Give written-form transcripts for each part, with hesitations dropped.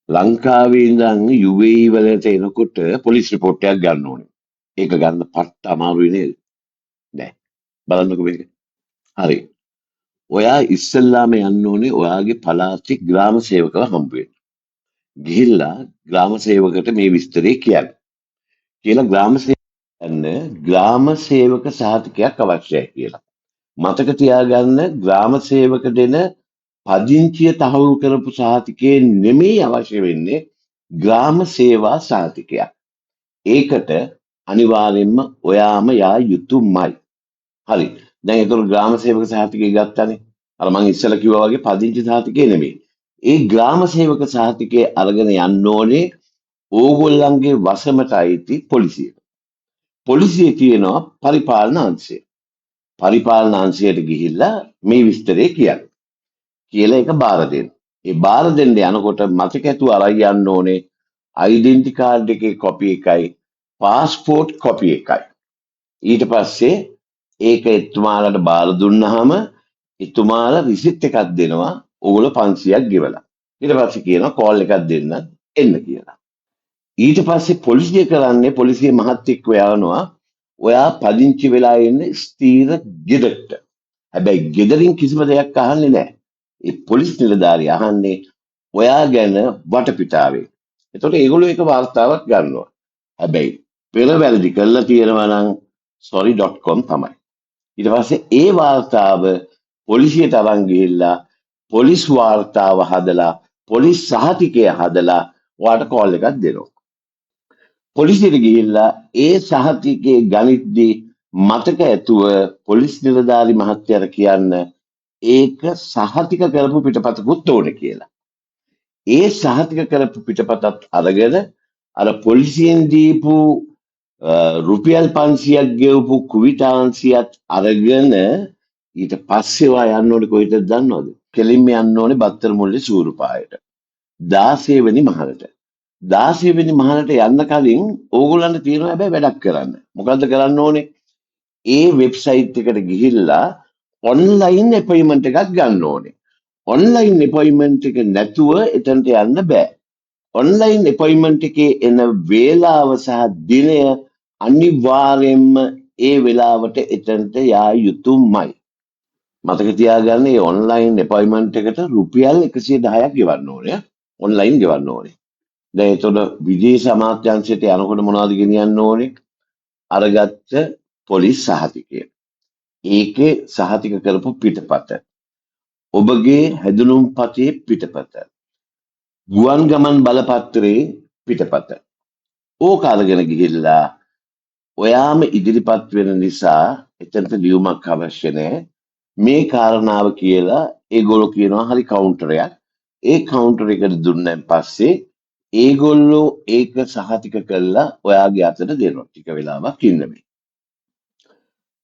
ලංකාවේ ඉඳන් UAE වලට එනකොට පොලිස් රිපෝට් එකක් ගන්න ඕනේ. ඒක ගන්න පට්ට අමාරුයි නේද? නෑ. බලන්නකෝ මේක. හරි. ඔයා ඉස්සෙල්ලාම යන්න ඕනේ ඔයාගේ පළාතේ ග්‍රාම සේවකව හම්බ වෙන්න. ගිහිල්ලා ග්‍රාම සේවකට මේ විස්තරේ කියන්න. කියලා ග්‍රාම සේවකයන් ග්‍රාම සේවක සහතිකයක් අවශ්‍යයි කියලා. මතක තියාගන්න ග්‍රාම සේවක දෙන පදිංචිය තහවුරු කරපු සහතිකේ නෙමෙයි අවශ්‍ය වෙන්නේ ග්‍රාම සේවා සහතිකයක්. ඒකට අනිවාර්යෙන්ම ඔයාම යා යුතුමයි. හරි. දැන් ඒතර ග්‍රාම සේවක සහතිකය ගත්තානේ. අර මං ඉස්සෙල්ලා කිව්වා වගේ පදිංචි සහතිකය නෙමෙයි. ඒ ග්‍රාම සේවක සහතිකය අරගෙන යන්න ඕනේ ඕගොල්ලන්ගේ වසමට අයිති පොලිසියට. පොලිසිය කියනවා පරිපාලන අංශය. පරිපාලන අංශයට ගිහිල්ලා මේ විස්තරේ කියන්න. කියලා ඒක බාර දෙන්න. ඒ බාර දෙන්න යනකොට මතක ඇතුව අරන් යන්න ඕනේ ඩෙන්ටි කාඩ් එකේ කොපි එකයි පාස්පෝර්ට් කොපි එකයි. ඊට පස්සේ ඒක එතුමාලට බාර දුන්නාම එතුමාලා රිසිට් එකක් දෙනවා ඕගොල්ලෝ 500ක් ගෙවලා. ඊට පස්සේ කියනවා කෝල් එකක් දෙන්න එන්න කියලා. ඊට පස්සේ පොලිසිය කරන්නේ පොලිසිය මහත්තයෙක් යවනවා ඔයා පදිංචි වෙලා ඉන්න ස්ථීර ගෙදරට. හැබැයි ගෙදරින් කිසිම දෙයක් අහන්නේ නැහැ. ඒ පොලිස් නිලධාරියා අහන්නේ ඔයා ගැන වටපිටාවේ. එතකොට ඒගොල්ලෝ ඒක වාර්තාවක් ගන්නවා. හැබැයි පෙර වැරදි කරලා තියෙනවා නම් sorry.com තමයි. ඊට පස්සේ ඒ වාර්තාව පොලිසියට අරන් ගිහිල්ලා පොලිස් වාර්තාව හදලා පොලිස් සහතිකය හදලා ඔයාට කෝල් එකක් දෙනවා. පොලිසියට ගිහිල්ලා ඒ සහතිකයේ ගනිද්දී මතක ඇතුව පොලිස් නිලධාරි මහත්තයාට කියන්න ඒක සහතික කරපු පිටපතකුත් ඕනේ කියලා. ඒ සහතික කරපු පිටපතත් අරගෙන අර පොලිසියෙන් දීපු රුපියල් 500ක් ගෙවපු කුවිතාංශියත් අරගෙන ඊට පස්සේ යන්න ඕනේ කොහෙටද දන්නවද? කෙලින්ම යන්න ඕනේ බත්තර මුල්ලේ සූරුපායට. 16 වෙනි මහලට. 16 වෙනි මහලට යන්න කලින් ඕගොල්ලන්ට තියෙනවා හැබැයි වැඩක් කරන්න. මොකද්ද කරන්න ඕනේ? ඒ වෙබ්සයිට් එකට ගිහිල්ලා ඔන්ලයින් අපොයින්ට්මන්ට් එකක් ගන්න ඕනේ. ඔන්ලයින් අපොයින්ට්මන්ට් එක නැතුව එතනට යන්න බෑ. ඔන්ලයින් අපොයින්ට්මන්ට් එකේ එන වේලාව සහ දිනය අනිවාර්යයෙන්ම ඒ වෙලාවට එතනට යා යුතුමයි. මතක තියාගන්න මේ ඔන්ලයින් අපොයින්ට්මන්ට් එකට රුපියල් 110ක් ගෙවන්න ඕනේ. ඔන්ලයින් ගෙවන්න ඕනේ. දැන් එතකොට විදේශ අමාත්‍යාංශයට යනකොට මොනවද ගෙනියන්න ඕනේ? අරගත්ත පොලිස් සහතිකය. ඒකේ සහතික කරපු පිටපත. ඔබගේ හැදුනුම්පතේ පිටපත. ගුවන් ගමන් බලපත්‍රයේ පිටපත. ඕක අරගෙන ගිහිල්ලා ඔයාම ඉදිරිපත් වෙන නිසා එතනට ලියුමක් අවශ්‍ය නැහැ. මේ කාරණාව කියලා ඒගොල්ලෝ කියනවා හරි කවුන්ටරයක්. ඒ කවුන්ටර් එකට දුන්නන් පස්සේ ඒගොල්ලෝ ඒක සහතික කරලා ඔයාගේ අතට දෙනවා. ටික වෙලාවක් ඉන්න මේ.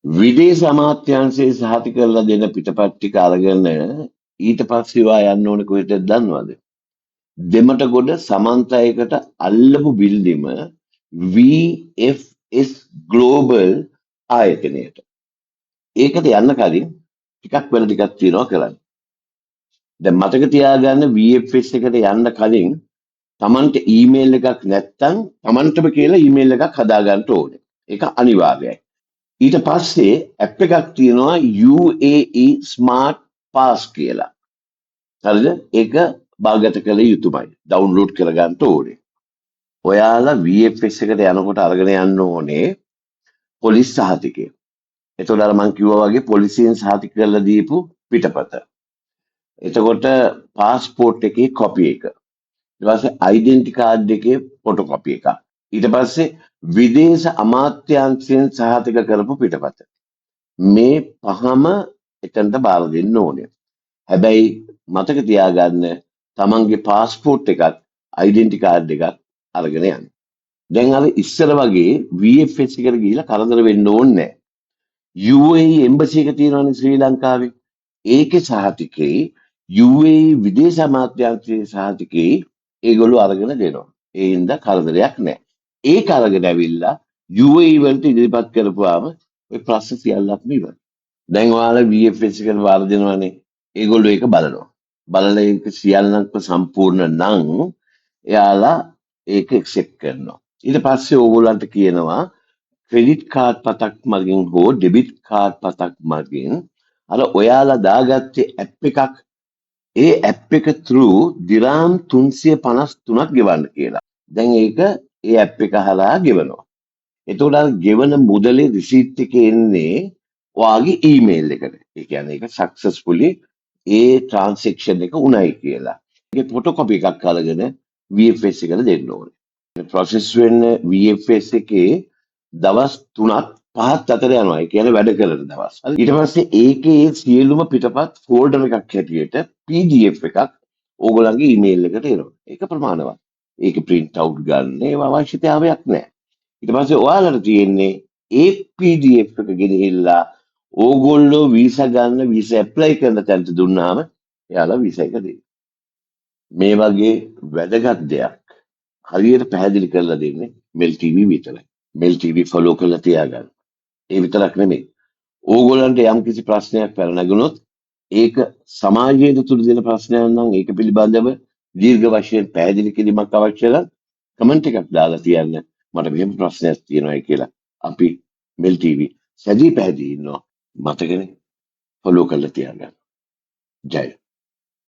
විදේශ අමාත්‍යාංශයේ සහතික කරලා දෙන පිටපත් ටික අරගෙන ඊට පස්සේ ඔයා යන්න ඕනේ කොහෙටද දන්නවද? දෙමටගොඩ සමන්තයකට අල්ලපු බිල්ඩිම VFS Global ආයතනයට. ඒකට යන්න කලින් ටිකක් වෙන ටිකක් තියෙනවා කරන්න. දැන් මතක තියාගන්න VFS එකට යන්න කලින් Tamanට ඊමේල් එකක් නැත්තම් Tamanටම කියලා ඊමේල් එකක් හදාගන්න ඕනේ. ඒක අනිවාර්යයි. ඊට පස්සේ ඇප් එකක් තියෙනවා UAE Smart Pass කියලා. හරිද? ඒක භාගත කළ යුතුමයි. ඩවුන්ලෝඩ් කරගන්න ඕනේ. ඔයාලා VFS එකට යනකොට අරගෙන යන්න ඕනේ පොලිස් සහතිකය. එතකොට අර මං කිව්වා වගේ පොලිසියෙන් සහතික කරලා දීපු පිටපත. එතකොට පාස්පෝර්ට් එකේ කොපි එක. ඊට පස්සේ ඩෙන්ටි කාඩ් එකේ ෆොටෝකොපි එක. ඊට පස්සේ විදේශ අමාත්‍යාංශයෙන් සහතික කරපු පිටපත. මේ පහම එතනට බාර දෙන්න ඕනේ. හැබැයි මතක තියාගන්න තමන්ගේ පාස්පෝර්ට් එකත් ඩෙන්ටි කාඩ් එකත් අරගෙන යන්න. දැන් අර ඉස්සර වගේ VFS එකට ගිහිල්ලා කරදර වෙන්න ඕනේ නැහැ. UAE එම්බසි එක තියෙනවානේ ශ්‍රී ලංකාවේ. ඒකේ සහතිකේ UAE විදේශ අමාත්‍යාංශයේ සහතිකේ ඒගොල්ලෝ අරගෙන දෙනවා. ඒ හින්දා කරදරයක් නැහැ. ඒක අරගෙන ඇවිල්ලා UAE වලට ඉදිරිපත් කරපුවාම ඔය ප්‍රශ්න සියල්ලක්ම ඉවරයි. දැන් ඔයාලා VFS එකට වාර දෙනවානේ. ඒගොල්ලෝ ඒක බලනවා. බලලා ඒක සියල්ලක්ම සම්පූර්ණ නම් එයාලා ඒක accept කරනවා. ඊට පස්සේ ඕගොල්ලන්ට කියනවා ක්‍රෙඩිට් කාඩ් පතක් මගින් හෝ ඩෙබිට් කාඩ් පතක් මගින් අර ඔයාලා දාගත්තේ ඇප් එකක් ඒ ඇප් එක through දිරාම් 353ක් ගෙවන්න කියලා. දැන් ඒක ඒ ඇප් එක හරහා ගෙවනවා. එතකොට අර ගෙවන මුදලේ රිසීට් එක එන්නේ ඔයාගේ ඊමේල් එකට. ඒ කියන්නේ ඒක සක්සස්ෆුලි ඒ ට්‍රාන්සැක්ෂන් එක උණයි කියලා. ඒක ෆොටෝකොපි එකක් අරගෙන VFS එකට දෙන්න ඕනේ. ප්‍රොසෙස් වෙන්න VFS එකේ දවස් 3ක් 5ක් අතර යනවා. ඒ කියන්නේ වැඩ කරන දවස්. හරි. ඊට පස්සේ ඒකේ සියලුම පිටපත් ෆෝල්ඩර් එකක් හැටියට PDF එකක් ඕගොල්ලන්ගේ ඊමේල් එකට එනවා. ඒක ප්‍රමාණවත්. ඒක print out ගන්න ඒව අවශ්‍යතාවයක් නැහැ. ඊට පස්සේ ඔයාලට තියෙන්නේ ඒ PDF එක ගෙනහිල්ලා ඕගොල්ලෝ වීසා ගන්න වීසා ඇප්ලයි කරන තැනට දුන්නාම එයාලා වීසා එක දෙයි. මේ වගේ වැදගත් දෙයක් හරියට පැහැදිලි කරලා දෙන්නේ මෙල් ටීවී විතරයි. මෙල් ටීවී ෆලෝ කරලා තියාගන්න. ඒ විතරක් නෙමෙයි. ඕගොල්ලන්ට යම් කිසි ප්‍රශ්නයක් පැනනගුණොත් ඒක සමාජයට තුරු දෙන ප්‍රශ්නයක් නම් ඒක පිළිබඳව දීර්ඝ වශයෙන් පැහැදිලි කිරීමක් අවශ්‍ය නම් කමෙන්ට් එකක් දාලා තියන්න. මට මෙහෙම ප්‍රශ්නයක් තියෙනවායි කියලා. අපි මෙල් ටීවී සැදී පැහැදී ඉන්නවා. මතකනේ ෆලෝ කරලා තියාගන්න. ජය